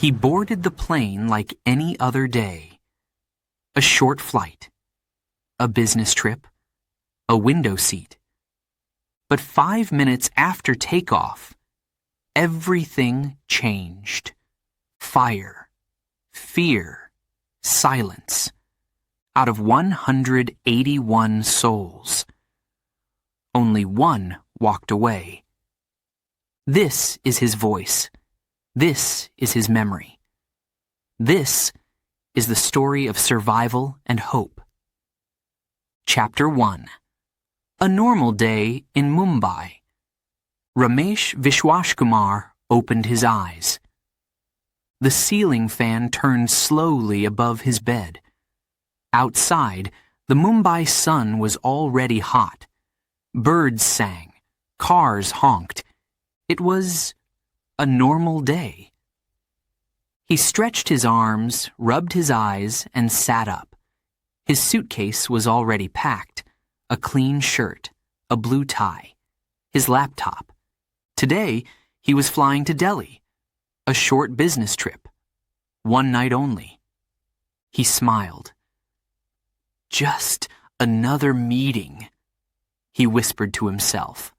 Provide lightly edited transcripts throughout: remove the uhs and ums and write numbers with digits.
He boarded the plane like any other day. A short flight, a business trip, a window seat. But 5 minutes after takeoff, everything changed. Fire, fear, silence. Out of 181 souls, only one walked away. This is his voice. This is his memory. This is the story of survival and hope. Chapter 1. A normal day in Mumbai. Ramesh Vishwashkumar opened his eyes. The ceiling fan turned slowly above his bed. Outside, the Mumbai sun was already hot. Birds sang. Cars honked. It was a normal day. He stretched his arms, rubbed his eyes, and sat up. His suitcase was already packed. A clean shirt, a blue tie, his laptop. Today, he was flying to Delhi. A short business trip. One night only. He smiled. Just another meeting, he whispered to himself.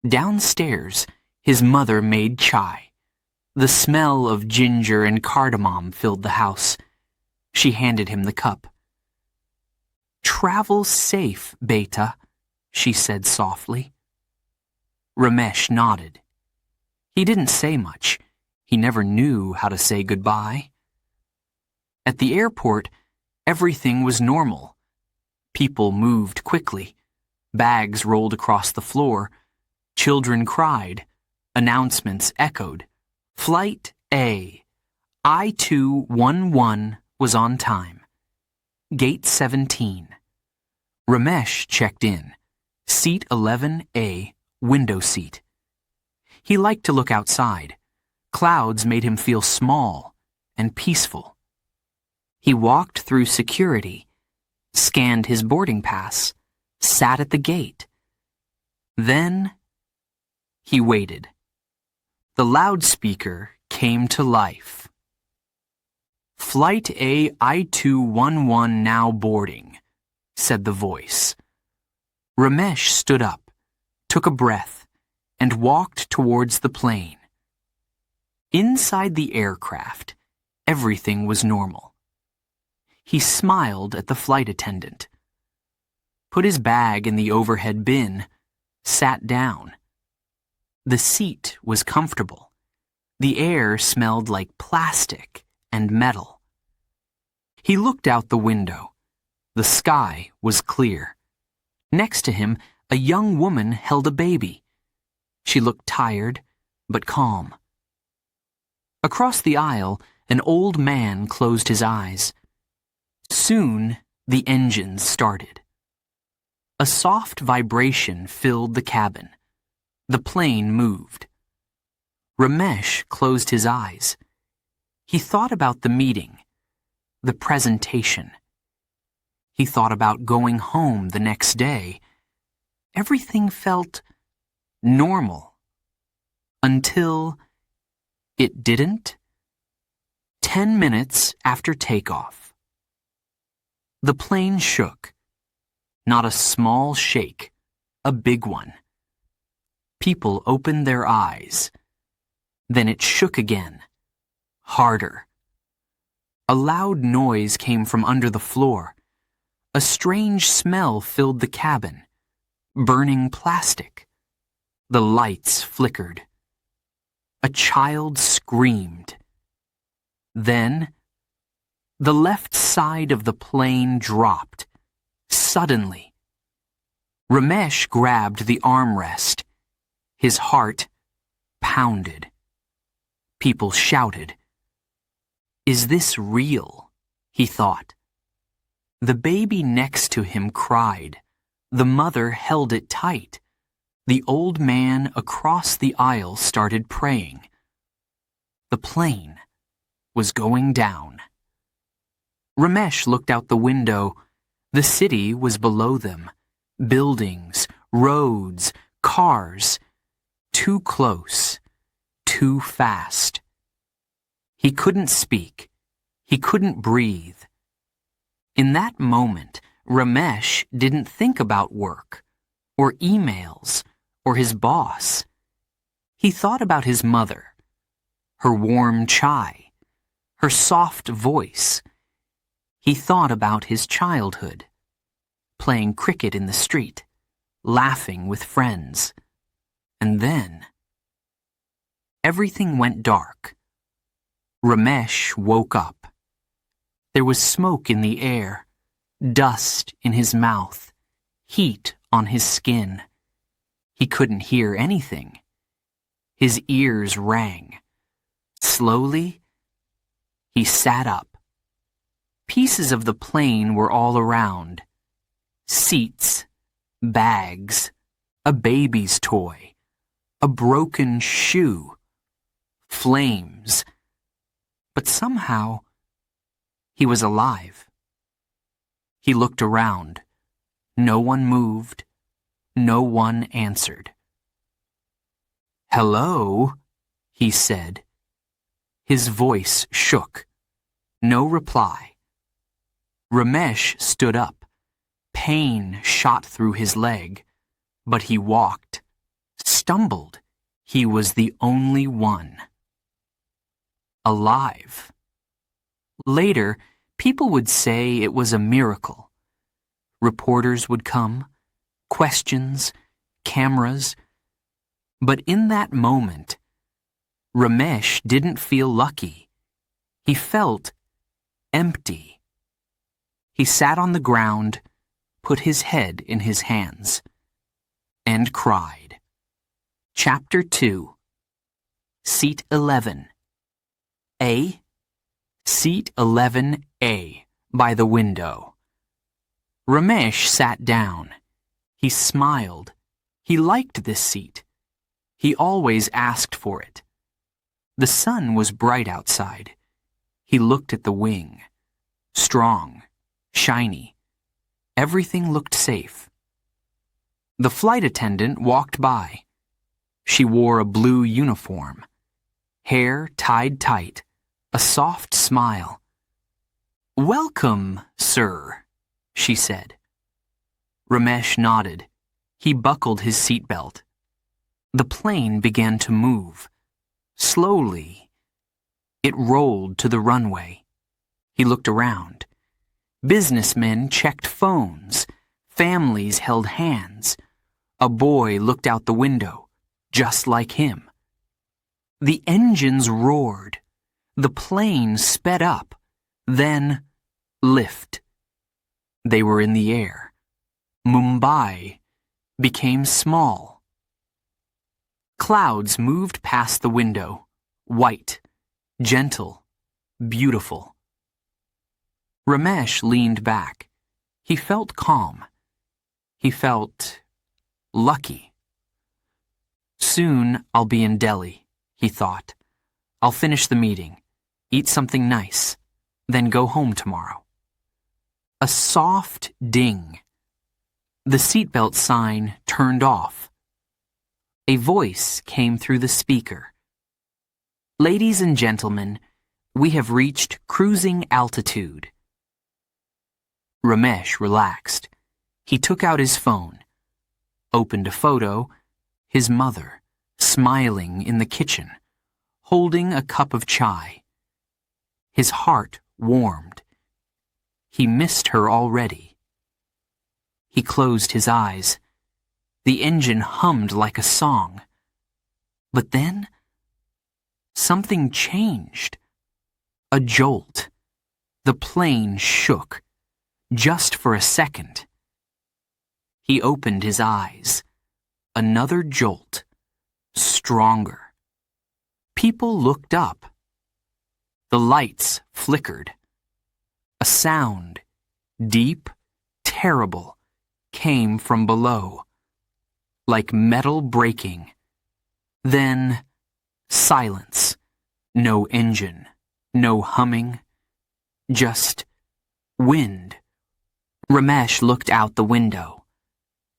Downstairs, his mother made chai. The smell of ginger and cardamom filled the house. She handed him the cup. Travel safe, beta, she said softly. Ramesh nodded. He didn't say much. He never knew how to say goodbye. At the airport, everything was normal. People moved quickly. Bags rolled across the floor. Children cried. Announcements echoed. Flight A, I-211 was on time. Gate 17. Ramesh checked in. Seat 11A, window seat. He liked to look outside. Clouds made him feel small and peaceful. He walked through security, scanned his boarding pass, sat at the gate. Then he waited. The loudspeaker came to life. Flight A I-211 now boarding, said the voice. Ramesh stood up, took a breath, and walked towards the plane. Inside the aircraft, everything was normal. He smiled at the flight attendant, put his bag in the overhead bin, sat down. The seat was comfortable. The air smelled like plastic and metal. He looked out the window. The sky was clear. Next to him, a young woman held a baby. She looked tired, but calm. Across the aisle, an old man closed his eyes. Soon, the engines started. A soft vibration filled the cabin. The plane moved. Ramesh closed his eyes. He thought about the meeting, the presentation. He thought about going home the next day. Everything felt normal. Until it didn't. 10 minutes after takeoff. The plane shook. Not a small shake, a big one. People opened their eyes. Then it shook again, harder. A loud noise came from under the floor. A strange smell filled the cabin. Burning plastic. The lights flickered. A child screamed. Then, the left side of the plane dropped. Suddenly. Ramesh grabbed the armrest. His heart pounded. People shouted. Is this real? He thought. The baby next to him cried. The mother held it tight. The old man across the aisle started praying. The plane was going down. Ramesh looked out the window. The city was below them. Buildings, roads, cars. Too close, too fast. He couldn't speak. He couldn't breathe. In that moment, Ramesh didn't think about work, or emails, or his boss. He thought about his mother, her warm chai, her soft voice. He thought about his childhood, playing cricket in the street, laughing with friends. And then, everything went dark. Ramesh woke up. There was smoke in the air, dust in his mouth, heat on his skin. He couldn't hear anything. His ears rang. Slowly, he sat up. Pieces of the plane were all around. Seats, bags, a baby's toy, a broken shoe, flames. But somehow, he was alive. He looked around. No one moved. No one answered. "Hello," he said. His voice shook. No reply. Ramesh stood up. Pain shot through his leg, but he walked, stumbled. He was the only one. Alive. Later, people would say it was a miracle. Reporters would come, questions, cameras. But in that moment, Ramesh didn't feel lucky. He felt empty. He sat on the ground, put his head in his hands, and cried. Chapter 2. Seat 11. A. Seat 11A, by the window. Ramesh sat down. He smiled. He liked this seat. He always asked for it. The sun was bright outside. He looked at the wing. Strong, shiny. Everything looked safe. The flight attendant walked by. She wore a blue uniform. Hair tied tight. A soft smile. "Welcome, sir," she said. Ramesh nodded. He buckled his seatbelt. The plane began to move. Slowly. It rolled to the runway. He looked around. Businessmen checked phones. Families held hands. A boy looked out the window, just like him. The engines roared. The plane sped up, then lift. They were in the air. Mumbai became small. Clouds moved past the window, white, gentle, beautiful. Ramesh leaned back. He felt calm. He felt lucky. Soon I'll be in Delhi, he thought. I'll finish the meeting, eat something nice, then go home tomorrow. A soft ding. The seatbelt sign turned off. A voice came through the speaker. "Ladies and gentlemen, we have reached cruising altitude." Ramesh relaxed. He took out his phone, opened a photo, his mother, smiling in the kitchen, holding a cup of chai. His heart warmed. He missed her already. He closed his eyes. The engine hummed like a song. But then, something changed. A jolt. The plane shook, just for a second. He opened his eyes. Another jolt. Stronger. People looked up. The lights flickered. A sound, deep, terrible, came from below, like metal breaking. Then, silence. No engine, no humming, just wind. Ramesh looked out the window.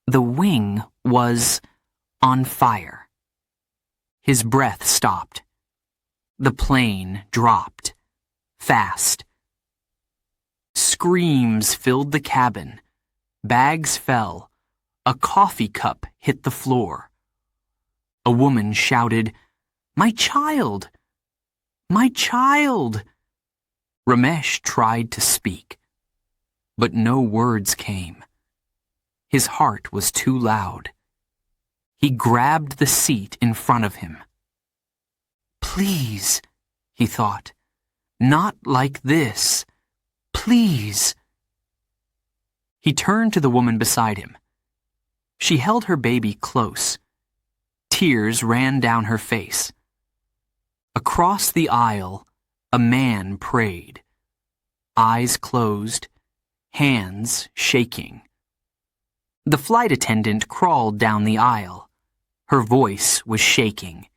The wing was on fire. His breath stopped. The plane dropped. Fast. Screams filled the cabin. Bags fell. A coffee cup hit the floor. A woman shouted, "My child! My child!" Ramesh tried to speak, but no words came. His heart was too loud. He grabbed the seat in front of him. "Please," he thought, "not like this. Please." He turned to the woman beside him. She held her baby close. Tears ran down her face. Across the aisle, a man prayed. Eyes closed, hands shaking. The flight attendant crawled down the aisle. Her voice was shaking.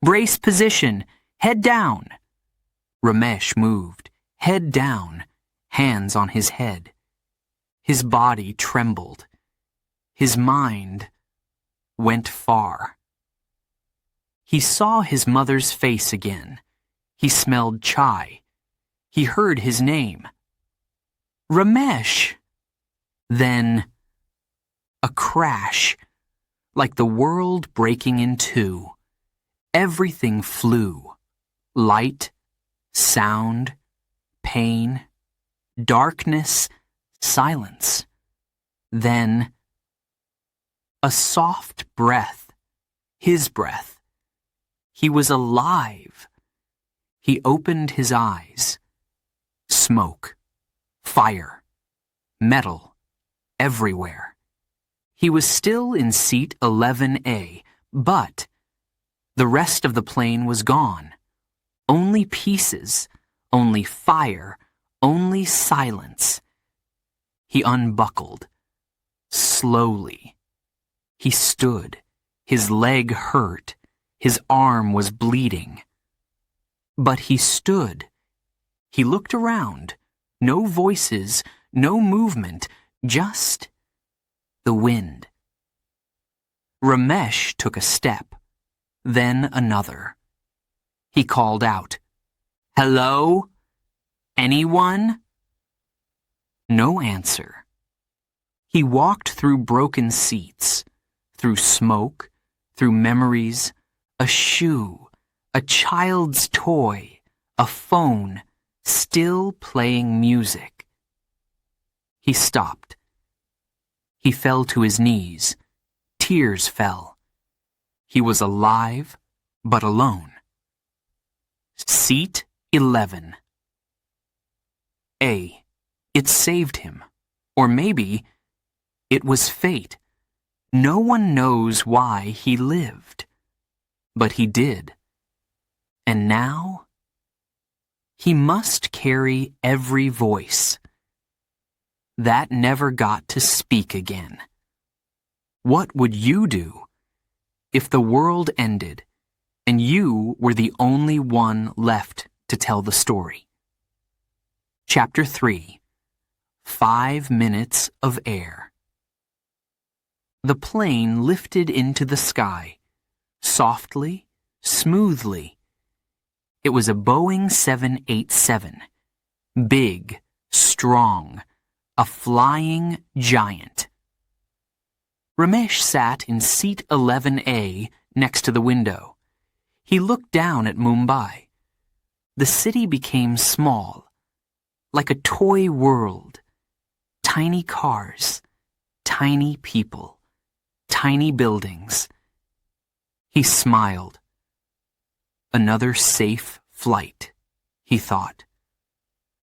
"Brace position, head down." Ramesh moved, head down, hands on his head. His body trembled. His mind went far. He saw his mother's face again. He smelled chai. He heard his name. Ramesh! Then, a crash, like the world breaking in two. Everything flew. Light, sound, pain, darkness, silence. Then, a soft breath, his breath. He was alive. He opened his eyes. Smoke, fire, metal, everywhere. He was still in seat 11A, but the rest of the plane was gone. Only pieces, only fire, only silence. He unbuckled. Slowly. He stood. His leg hurt. His arm was bleeding. But he stood. He looked around. No voices, no movement, just the wind. Ramesh took a step, then another. He called out, "Hello? Anyone?" No answer. He walked through broken seats, through smoke, through memories, a shoe, a child's toy, a phone, still playing music. He stopped. He fell to his knees. Tears fell. He was alive, but alone. Seat 11. A. It saved him. Or maybe it was fate. No one knows why he lived. But he did. And now, he must carry every voice that never got to speak again. What would you do if the world ended and you were the only one left to tell the story? Chapter 3. 5 minutes of air. The plane lifted into the sky, softly, smoothly. It was a Boeing 787, big, strong, a flying giant. Ramesh sat in seat 11A next to the window. He looked down at Mumbai. The city became small, like a toy world. Tiny cars, tiny people, tiny buildings. He smiled. Another safe flight, he thought.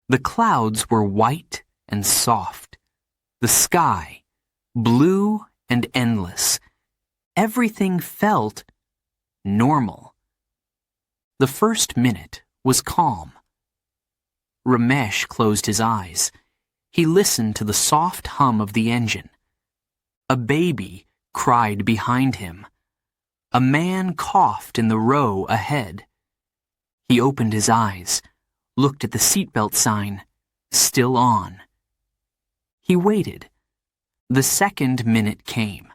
The clouds were white and soft. The sky, blue and endless. Everything felt normal. The first minute was calm. Ramesh closed his eyes. He listened to the soft hum of the engine. A baby cried behind him. A man coughed in the row ahead. He opened his eyes, looked at the seatbelt sign, still on. He waited. The second minute came.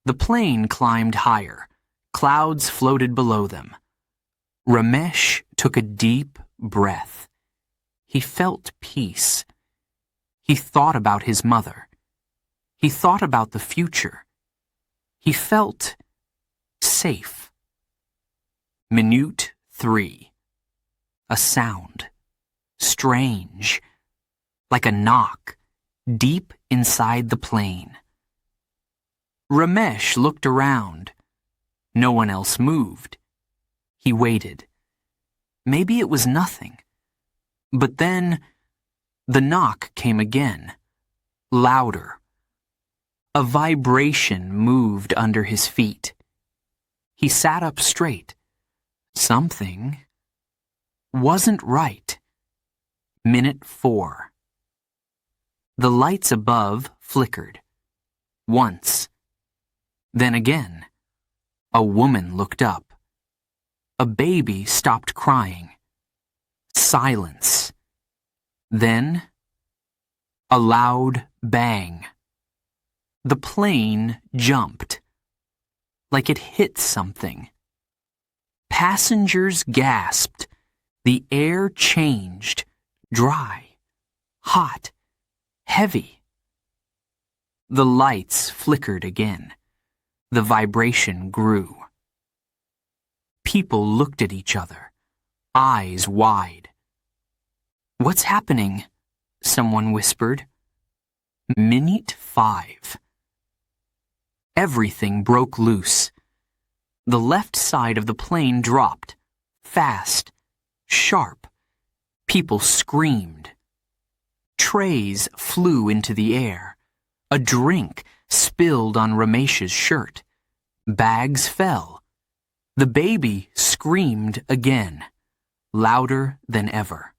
The plane climbed higher. Clouds floated below them. Ramesh took a deep breath. He felt peace. He thought about his mother. He thought about the future. He felt safe. Minute 3. A sound. Strange. Like a knock, deep inside the plane. Ramesh looked around. No one else moved. He waited. Maybe it was nothing. But then, the knock came again, louder. A vibration moved under his feet. He sat up straight. Something wasn't right. Minute 4. The lights above flickered. Once. Then again. A woman looked up. A baby stopped crying. Silence. Then, a loud bang. The plane jumped, like it hit something. Passengers gasped. The air changed, dry, hot, heavy. The lights flickered again. The vibration grew. People looked at each other, eyes wide. "What's happening?" someone whispered. Minute 5. Everything broke loose. The left side of the plane dropped, fast, sharp. People screamed. Trays flew into the air. A drink spilled on Ramesh's shirt. Bags fell. The baby screamed again, louder than ever.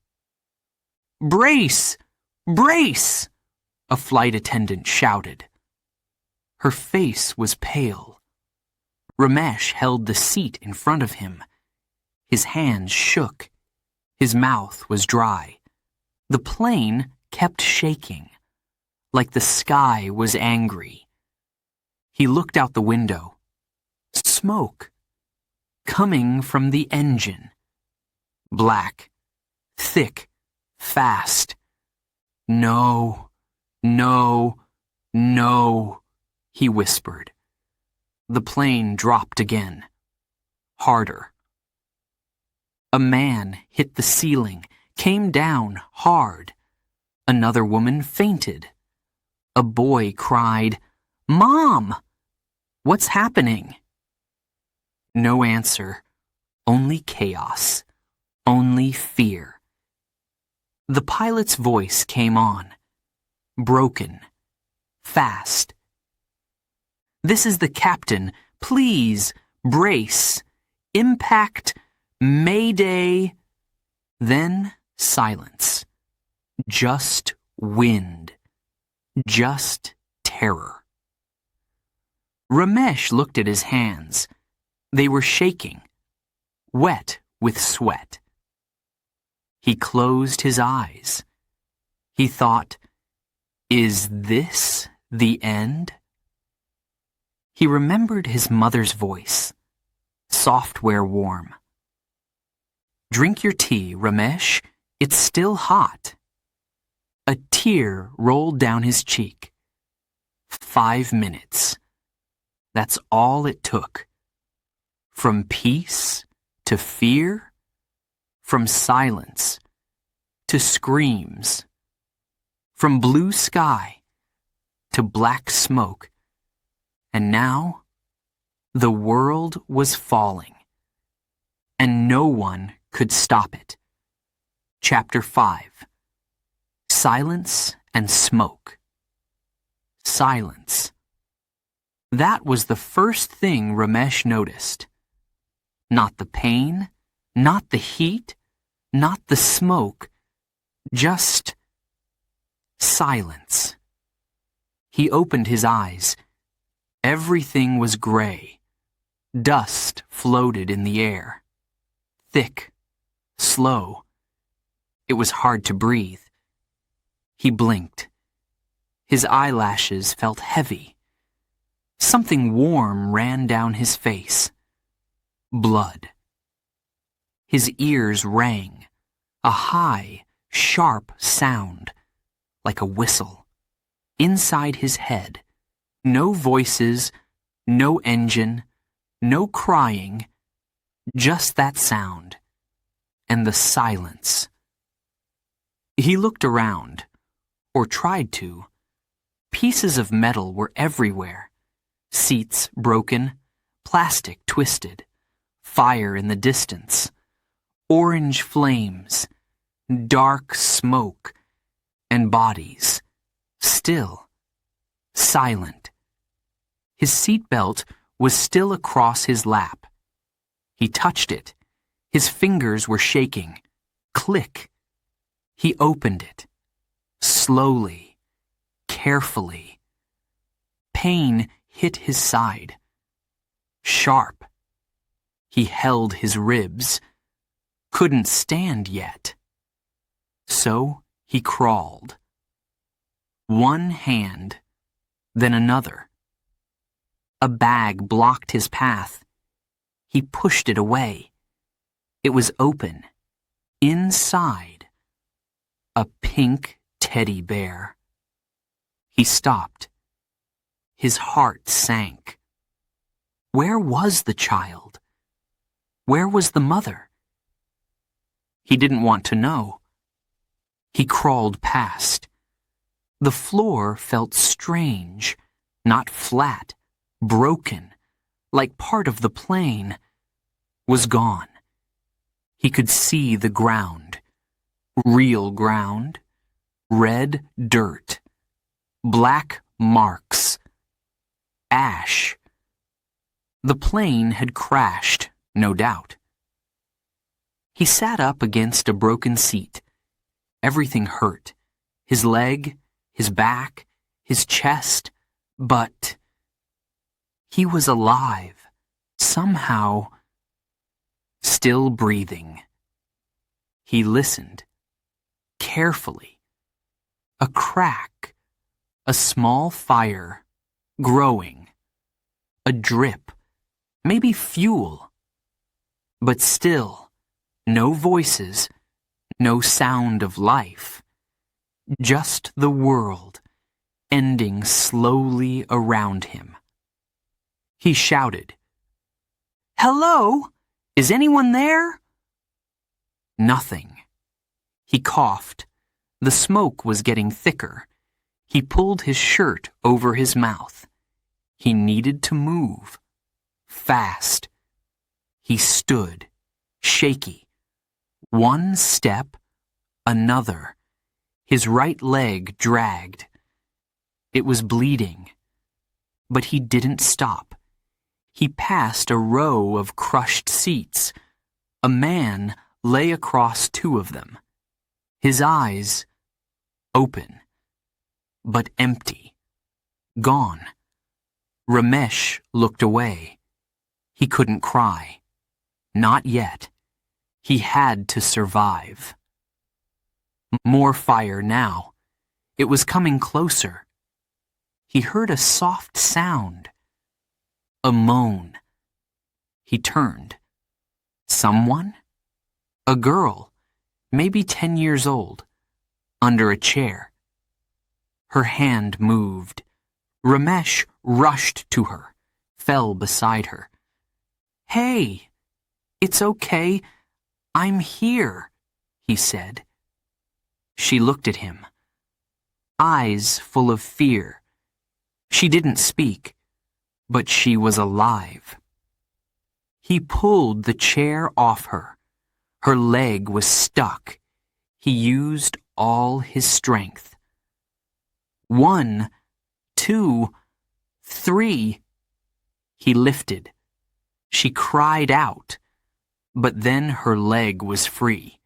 "Brace! Brace!" a flight attendant shouted. Her face was pale. Ramesh held the seat in front of him. His hands shook. His mouth was dry. The plane kept shaking, like the sky was angry. He looked out the window. Smoke. Coming from the engine. Black. Thick. Fast. "No, no, no," he whispered. The plane dropped again. Harder. A man hit the ceiling, came down hard. Another woman fainted. A boy cried, "Mom! What's happening?" No answer. Only chaos. Only fear. The pilot's voice came on. Broken. Fast. "This is the captain. Please, brace. Impact. Mayday." Then silence. Just wind. Just terror. Ramesh looked at his hands. They were shaking, wet with sweat. He closed his eyes. He thought, "Is this the end?" He remembered his mother's voice, software warm. "Drink your tea, Ramesh. It's still hot." A tear rolled down his cheek. 5 minutes. That's all it took. From peace to fear, from silence to screams, from blue sky to black smoke, and now the world was falling, and no one could stop it. Chapter 5. Silence and smoke. Silence. That was the first thing Ramesh noticed. Not the pain, not the heat, not the smoke, just silence. He opened his eyes. Everything was gray. Dust floated in the air. Thick, slow. It was hard to breathe. He blinked. His eyelashes felt heavy. Something warm ran down his face. Blood. His ears rang, a high, sharp sound, like a whistle. Inside his head, no voices, no engine, no crying, just that sound, and the silence. He looked around, or tried to. Pieces of metal were everywhere. Seats broken, plastic twisted, fire in the distance, orange flames, dark smoke, and bodies, still, silent. His seatbelt was still across his lap. He touched it. His fingers were shaking. Click. He opened it. Slowly, carefully. Pain hit his side. Sharp. He held his ribs. Couldn't stand yet. So he crawled. One hand, then another. A bag blocked his path. He pushed it away. It was open. Inside, a pink teddy bear. He stopped. His heart sank. Where was the child? Where was the mother? He didn't want to know. He crawled past. The floor felt strange, not flat, broken, like part of the plane was gone. He could see the ground, real ground, red dirt, black marks, ash. The plane had crashed, no doubt. He sat up against a broken seat. Everything hurt. His leg, his back, his chest, but he was alive, somehow, still breathing. He listened, carefully. A crack, a small fire, growing. A drip, maybe fuel. But still, no voices, no sound of life. Just the world, ending slowly around him. He shouted, "Hello? Is anyone there?" Nothing. He coughed. The smoke was getting thicker. He pulled his shirt over his mouth. He needed to move. Fast. He stood, shaky. One step, another. His right leg dragged. It was bleeding. But he didn't stop. He passed a row of crushed seats. A man lay across two of them. His eyes open, but empty. Gone. Ramesh looked away. He couldn't cry. Not yet. He had to survive. More fire now. It was coming closer. He heard a soft sound. A moan. He turned. Someone? A girl, maybe 10 years old, under a chair. Her hand moved. Ramesh rushed to her, fell beside her. "Hey, it's okay. I'm here," he said. She looked at him, eyes full of fear. She didn't speak, but she was alive. He pulled the chair off her. Her leg was stuck. He used all his strength. 1, 2, 3. He lifted. She cried out, but then her leg was free.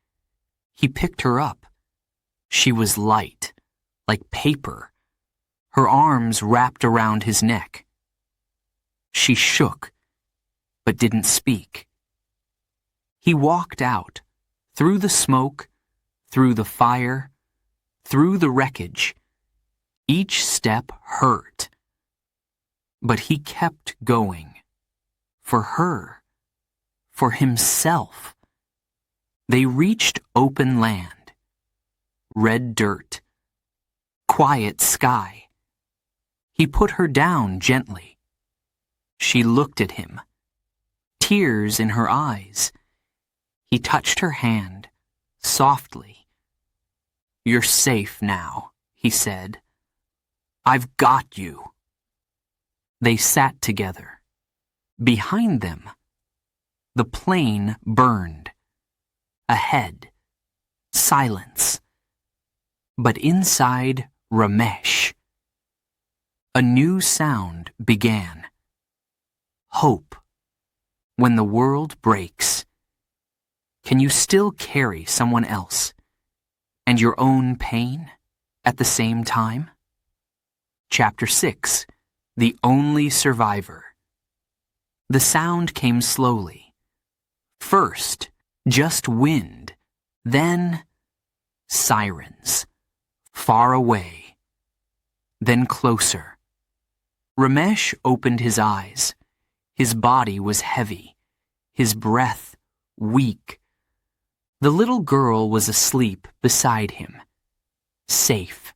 He picked her up. She was light, like paper. Her arms wrapped around his neck. She shook, but didn't speak. He walked out, through the smoke, through the fire, through the wreckage. Each step hurt. But he kept going. For her. For himself. They reached open land, red dirt, quiet sky. He put her down gently. She looked at him, tears in her eyes. He touched her hand, softly. "You're safe now," he said. "I've got you." They sat together. Behind them, the plane burned. Ahead, silence. But inside Ramesh, a new sound began. Hope. When the world breaks, can you still carry someone else and your own pain at the same time? Chapter 6. The Only Survivor. The sound came slowly. First, just wind, then sirens, far away, then closer. Ramesh opened his eyes. His body was heavy, his breath weak. The little girl was asleep beside him, safe.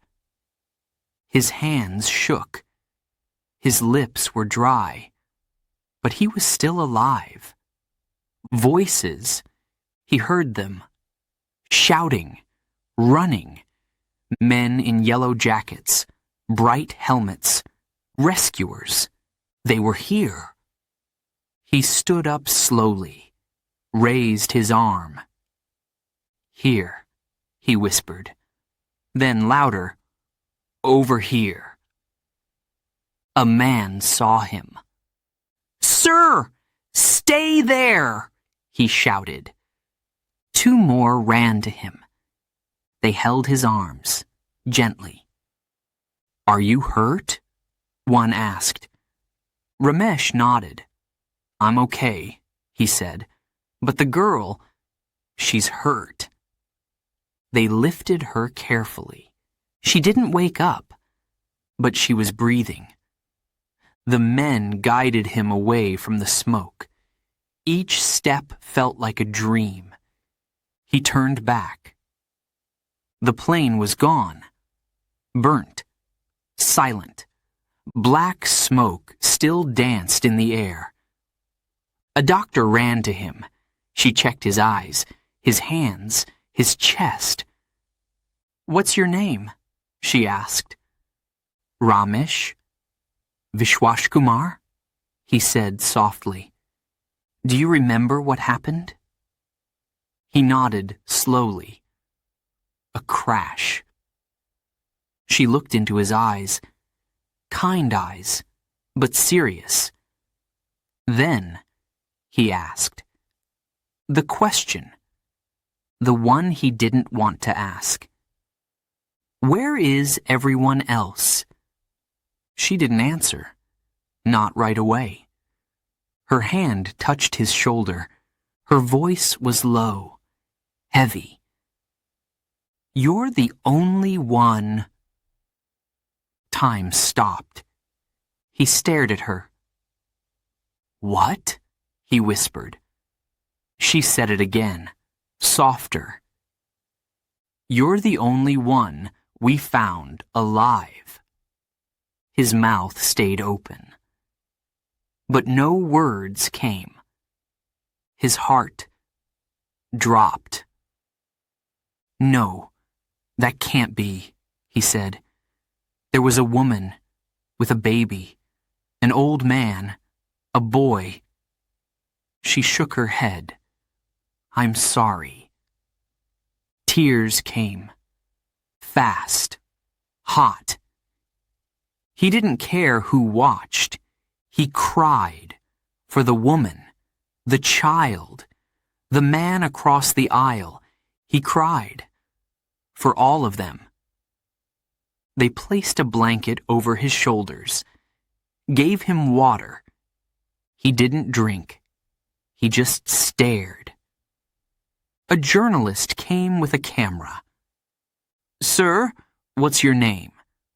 His hands shook. His lips were dry, but he was still alive. Voices, he heard them, shouting, running. Men in yellow jackets, bright helmets, rescuers. They were here. He stood up slowly, raised his arm. "Here," he whispered. Then louder, "Over here." A man saw him. "Sir, stay there!" he shouted. Two more ran to him. They held his arms, gently. "Are you hurt?" one asked. Ramesh nodded. "I'm okay," he said. "But the girl, she's hurt." They lifted her carefully. She didn't wake up, but she was breathing. The men guided him away from the smoke. Each step felt like a dream. He turned back. The plane was gone, burnt, silent. Black smoke still danced in the air. A doctor ran to him. She checked his eyes, his hands, his chest. "What's your name?" she asked. "Ramesh." "Vishwash Kumar?" he said softly. "Do you remember what happened?" He nodded slowly. A crash. She looked into his eyes, kind eyes, but serious. Then, he asked. The question. The one he didn't want to ask. "Where is everyone else?" She didn't answer. Not right away. Her hand touched his shoulder. Her voice was low, heavy. "You're the only one." Time stopped. He stared at her. "What?" he whispered. She said it again, softer. "You're the only one we found alive." His mouth stayed open. But no words came. His heart dropped. "No, that can't be," he said. "There was a woman with a baby, an old man, a boy." She shook her head. "I'm sorry." Tears came. Fast. Hot. He didn't care who watched. He cried for the woman, the child, the man across the aisle. He cried for all of them. They placed a blanket over his shoulders, gave him water. He didn't drink. He just stared. A journalist came with a camera. "Sir, what's your name?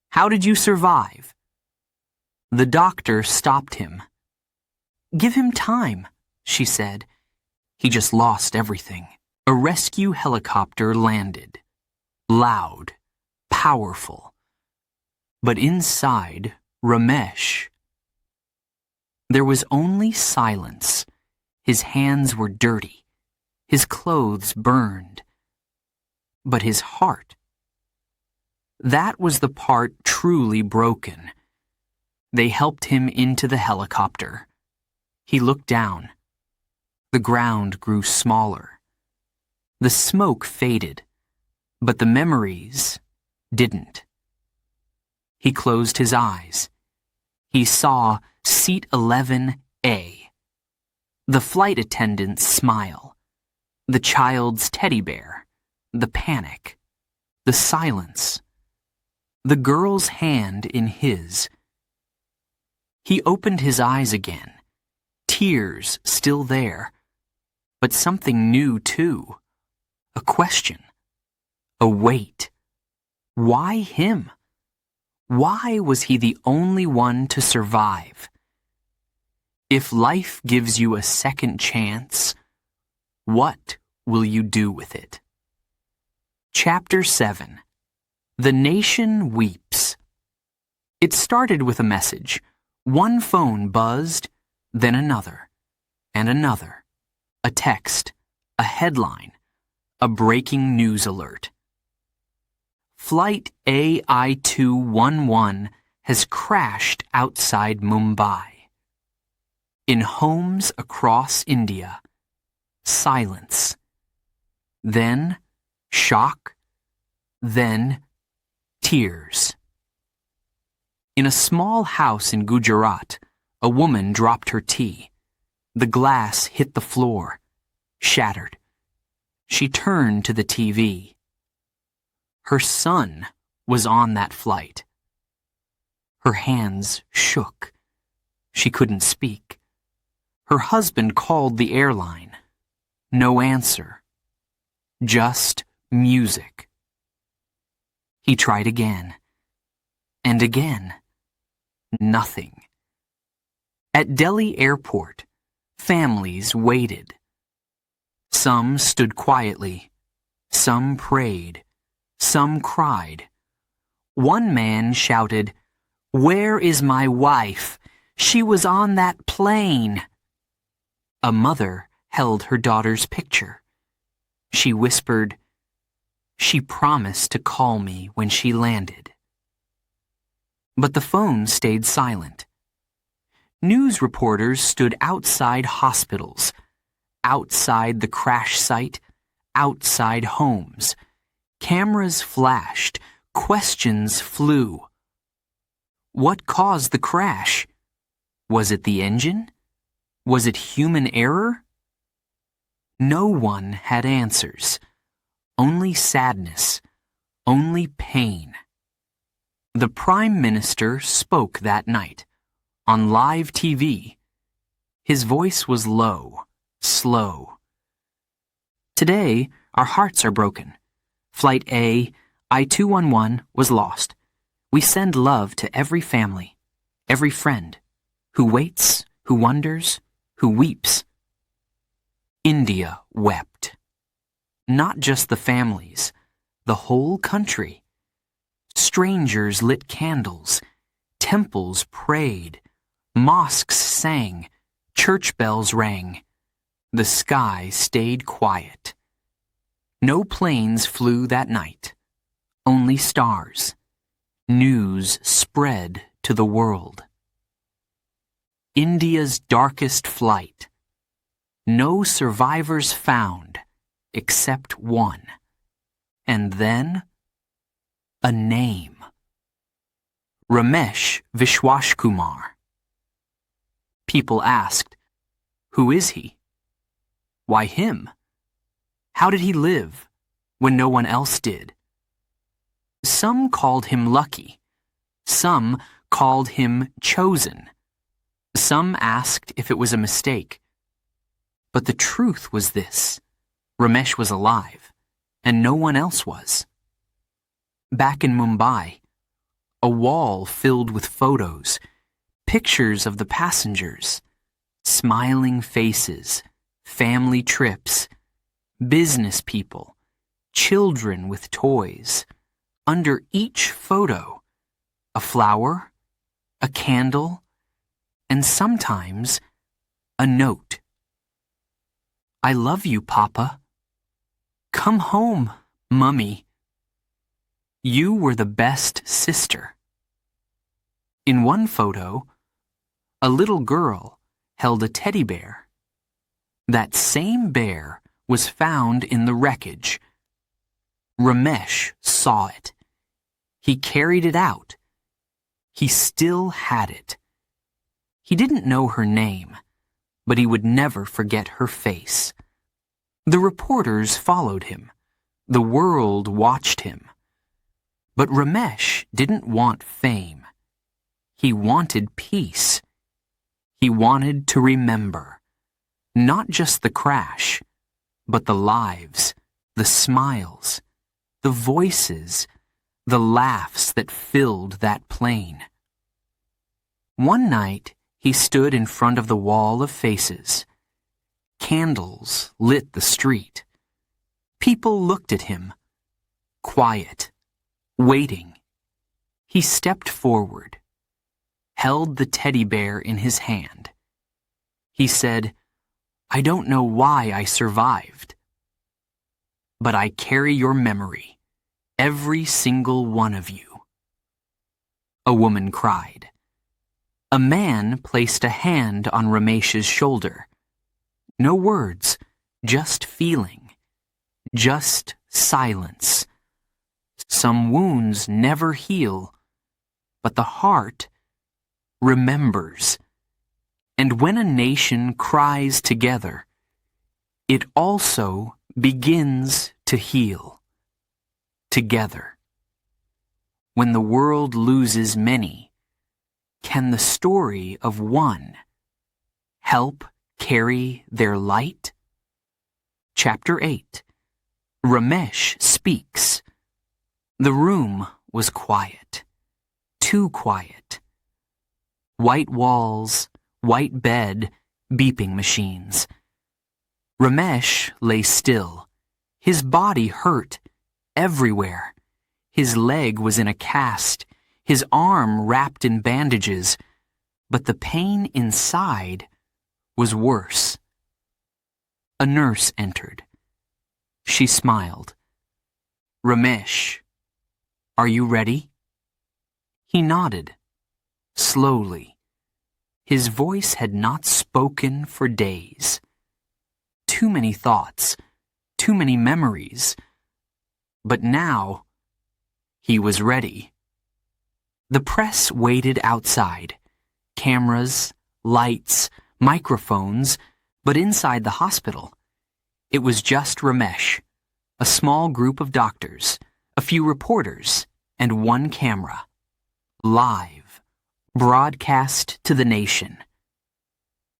How did you survive?" The doctor stopped him. "Give him time," she said. "He just lost everything." A rescue helicopter landed. Loud, powerful. But inside Ramesh, there was only silence. His hands were dirty, his clothes burned. But his heart, that was the part truly broken. They helped him into the helicopter. He looked down. The ground grew smaller. The smoke faded, but the memories didn't. He closed his eyes. He saw Seat 11A. The flight attendant's smile. The child's teddy bear. The panic. The silence. The girl's hand in his. He opened his eyes again. Tears still there. But something new, too. A question. A weight. Why him? Why was he the only one to survive? If life gives you a second chance, what will you do with it? Chapter 7. The Nation Weeps. It started with a message. One phone buzzed, then another, and another. A text, a headline, a breaking news alert. Flight AI-211 has crashed outside Mumbai. In homes across India, silence. Then shock. Then tears. In a small house in Gujarat, a woman dropped her tea. The glass hit the floor, shattered. She turned to the TV. Her son was on that flight. Her hands shook. She couldn't speak. Her husband called the airline. No answer. Just music. He tried again. And again. Nothing. At Delhi airport, families waited. Some stood quietly. Some prayed. Some cried. One man shouted, "Where is my wife? She was on that plane." A mother held her daughter's picture. She whispered, "She promised to call me when she landed." But the phone stayed silent. News reporters stood outside hospitals, outside the crash site, outside homes. Cameras flashed, questions flew. What caused the crash? Was it the engine? Was it human error? No one had answers. Only sadness. Only pain. The Prime Minister spoke that night, on live TV. His voice was low, slow. Today, our hearts are broken. Flight AI-211 was lost. We send love to every family, every friend, who waits, who wonders, who weeps. India wept. Not just the families, the whole country. Strangers lit candles, temples prayed, mosques sang, church bells rang. The sky stayed quiet. No planes flew that night, only stars. News spread to the world. India's darkest flight. No survivors found, except one. And then, a name. Ramesh Vishwashkumar. People asked, "Who is he? Why him? How did he live when no one else did?" Some called him lucky. Some called him chosen. Some asked if it was a mistake. But the truth was this: Ramesh was alive, and no one else was. Back in Mumbai, a wall filled with photos, pictures of the passengers, smiling faces, family trips, business people, children with toys. Under each photo, a flower, a candle, and sometimes a note. I love you, Papa. Come home, Mummy. You were the best sister. In one photo, a little girl held a teddy bear. That same bear was found in the wreckage. Ramesh saw it. He carried it out. He still had it. He didn't know her name, but he would never forget her face. The reporters followed him. The world watched him. But Ramesh didn't want fame. He wanted peace. He wanted to remember, not just the crash, but the lives, the smiles, the voices, the laughs that filled that plane. One night, he stood in front of the wall of faces. Candles lit the street. People looked at him, quiet, waiting. He stepped forward, held the teddy bear in his hand. He said, I don't know why I survived, but I carry your memory, every single one of you. A woman cried. A man placed a hand on Ramesh's shoulder. No words, just feeling, just silence. Some wounds never heal, but the heart remembers. And when a nation cries together, it also begins to heal. Together. When the world loses many, can the story of one help carry their light? Chapter 8. Ramesh speaks. The room was quiet. Too quiet. White walls, white bed, beeping machines. Ramesh lay still. His body hurt everywhere. His leg was in a cast, his arm wrapped in bandages, but the pain inside was worse. A nurse entered. She smiled. Ramesh, are you ready? He nodded, slowly. His voice had not spoken for days. Too many thoughts, too many memories. But now, he was ready. The press waited outside. Cameras, lights, microphones, but inside the hospital, it was just Ramesh, a small group of doctors, a few reporters, and one camera. Live, broadcast to the nation.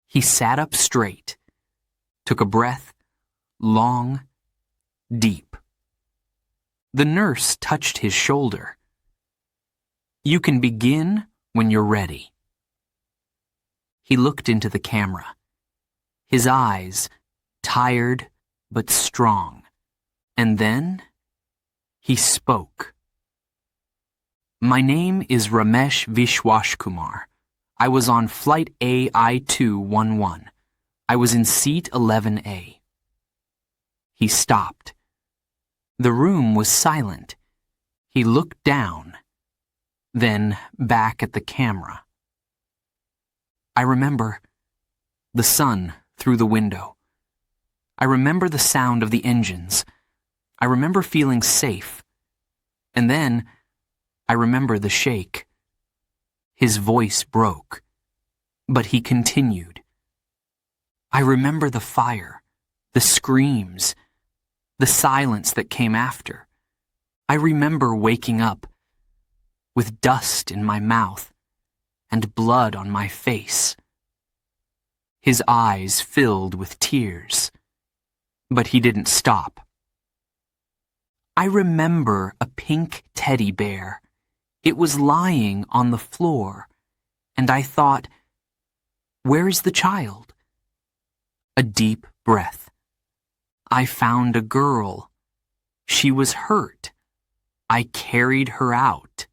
He sat up straight, took a breath, long, deep. The nurse touched his shoulder. You can begin when you're ready. He looked into the camera. His eyes, tired but strong. And then, he spoke. My name is Ramesh Vishwashkumar. I was on Flight AI-211. I was in seat 11A. He stopped. The room was silent. He looked down, then back at the camera. I remember the sun through the window. I remember the sound of the engines. I remember feeling safe. And then, I remember the shake. His voice broke, but he continued. I remember the fire, the screams, the silence that came after. I remember waking up with dust in my mouth and blood on my face. His eyes filled with tears, but he didn't stop. I remember a pink teddy bear. It was lying on the floor, and I thought, where is the child? A deep breath. I found a girl. She was hurt. I carried her out.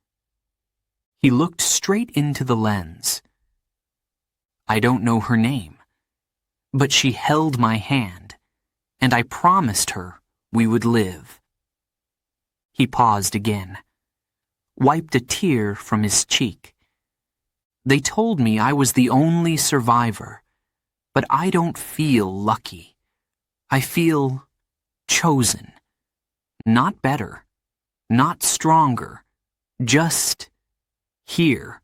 He looked straight into the lens. I don't know her name, but she held my hand, and I promised her we would live. He paused again, wiped a tear from his cheek. They told me I was the only survivor, but I don't feel lucky. I feel chosen. Not better, not stronger, just here.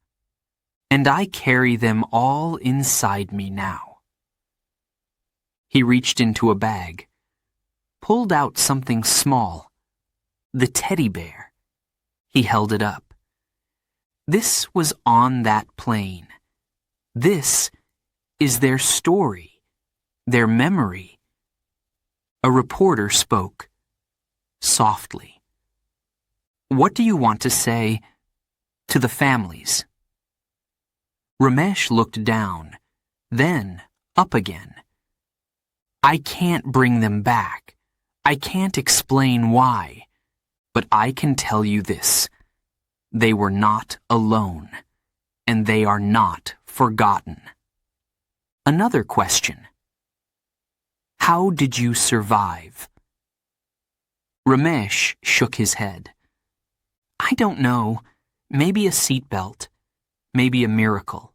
And I carry them all inside me now. He reached into a bag, pulled out something small, the teddy bear. He held it up. This was on that plane. This is their story, their memory. A reporter spoke, softly. What do you want to say to the families? Ramesh looked down, then up again. I can't bring them back. I can't explain why. But I can tell you this. They were not alone, and they are not forgotten. Another question. How did you survive? Ramesh shook his head. I don't know. Maybe a seatbelt. Maybe a miracle.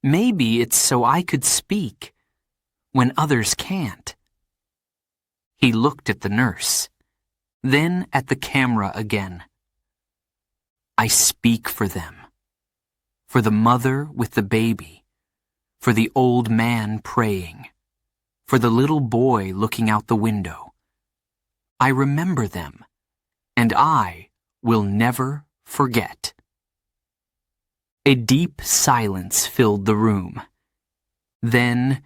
Maybe it's so I could speak when others can't. He looked at the nurse, then at the camera again. I speak for them, for the mother with the baby, for the old man praying, for the little boy looking out the window. I remember them, and I will never forget. A deep silence filled the room. Then,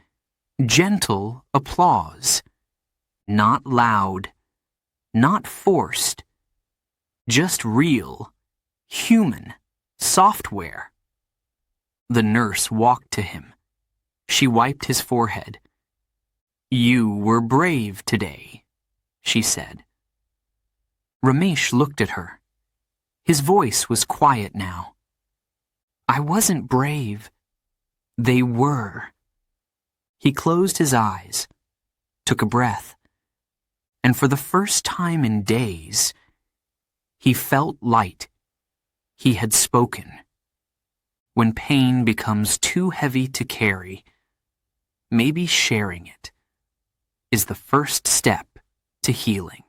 gentle applause. Not loud, not forced, just real, human, software. The nurse walked to him. She wiped his forehead. You were brave today, she said. Ramesh looked at her. His voice was quiet now. I wasn't brave. They were. He closed his eyes, took a breath, and for the first time in days, he felt light. He had spoken. When pain becomes too heavy to carry, maybe sharing it is the first step to healing.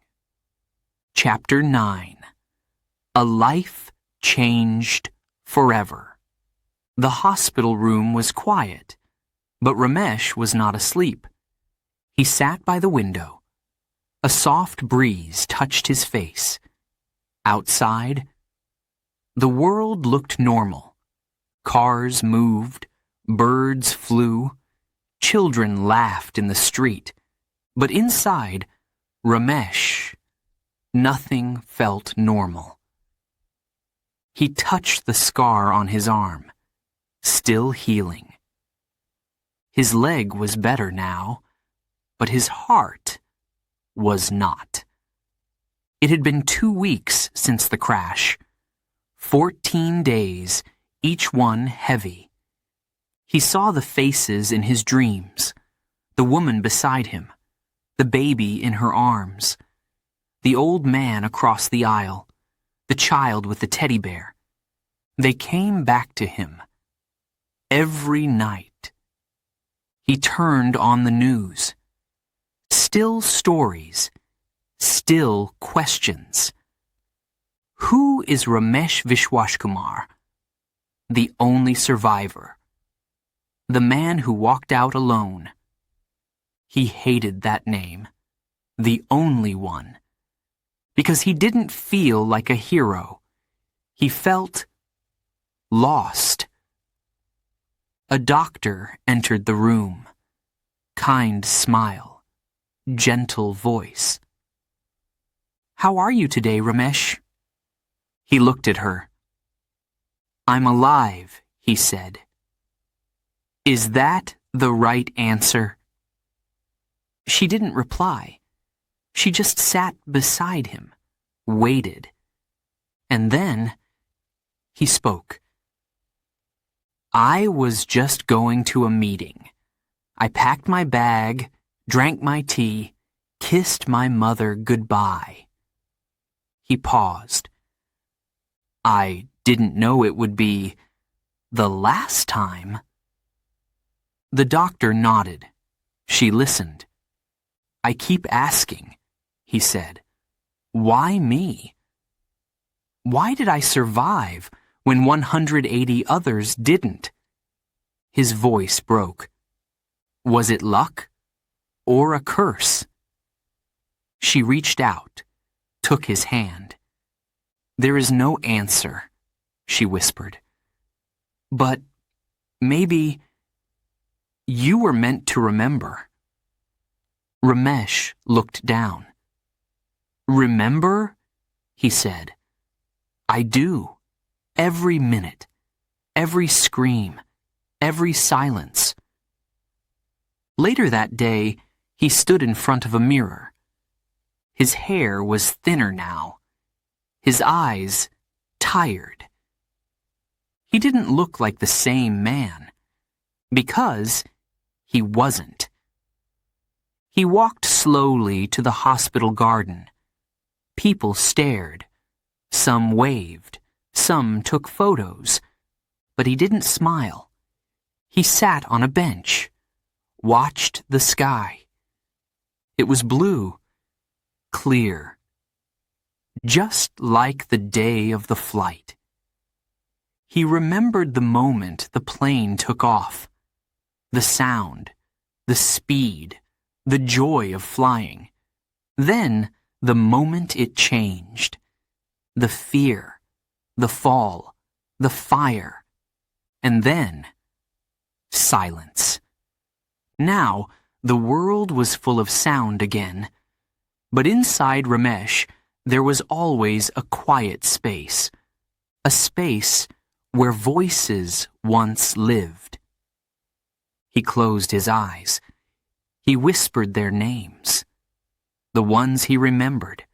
Chapter 9. A life changed forever. The hospital room was quiet, but Ramesh was not asleep. He sat by the window. A soft breeze touched his face. Outside, the world looked normal. Cars moved, birds flew, children laughed in the street. But inside, Ramesh, nothing felt normal. He touched the scar on his arm. Still healing. His leg was better now, but his heart was not. It had been 2 weeks since the crash. 14 days, each one heavy. He saw the faces in his dreams, the woman beside him, the baby in her arms, the old man across the aisle, the child with the teddy bear. They came back to him. Every night. He turned on the news. Still stories. Still questions. Who is Ramesh Vishwashkumar? The only survivor. The man who walked out alone. He hated that name. The only one. Because he didn't feel like a hero. He felt lost. A doctor entered the room. Kind smile. Gentle voice. How are you today, Ramesh? He looked at her. I'm alive, he said. Is that the right answer? She didn't reply. She just sat beside him, waited. And then he spoke. I was just going to a meeting. I packed my bag, drank my tea, kissed my mother goodbye. He paused. I didn't know it would be the last time. The doctor nodded. She listened. I keep asking, he said. Why me? Why did I survive when 180 others didn't? His voice broke. Was it luck or a curse? She reached out, took his hand. There is no answer, she whispered. But maybe you were meant to remember. Ramesh looked down. Remember? He said. I do. Every minute, every scream, every silence. Later that day, he stood in front of a mirror. His hair was thinner now, his eyes tired. He didn't look like the same man, because he wasn't. He walked slowly to the hospital garden. People stared. Some waved. Some took photos. But he didn't smile. He sat on a bench, watched the sky. It was blue, clear, just like the day of the flight. He remembered the moment the plane took off, the sound, the speed, the joy of flying. Then, the moment it changed, the fear, the fall, the fire, and then silence. Now, the world was full of sound again, but inside Ramesh, there was always a quiet space, a space where voices once lived. He closed his eyes. He whispered their names, the ones he remembered,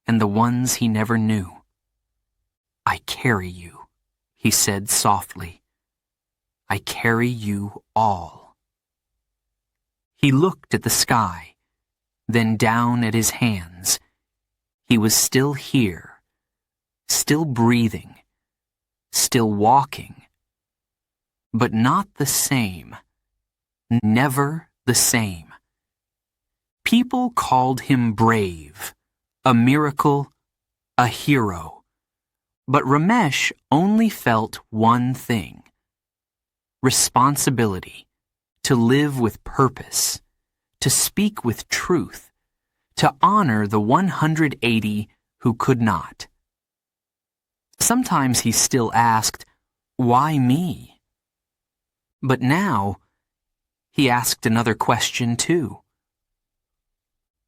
and the ones he never knew. I carry you, he said softly. I carry you all. He looked at the sky, then down at his hands. He was still here, still breathing, still walking, but not the same, never the same. People called him brave, a miracle, a hero. But Ramesh only felt one thing: responsibility, to live with purpose, to speak with truth, to honor the 180 who could not. Sometimes he still asked, why me? But now, he asked another question too.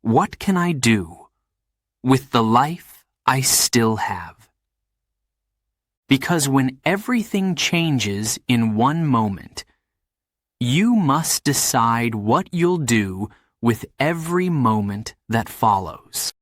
What can I do with the life I still have? Because when everything changes in one moment, you must decide what you'll do with every moment that follows.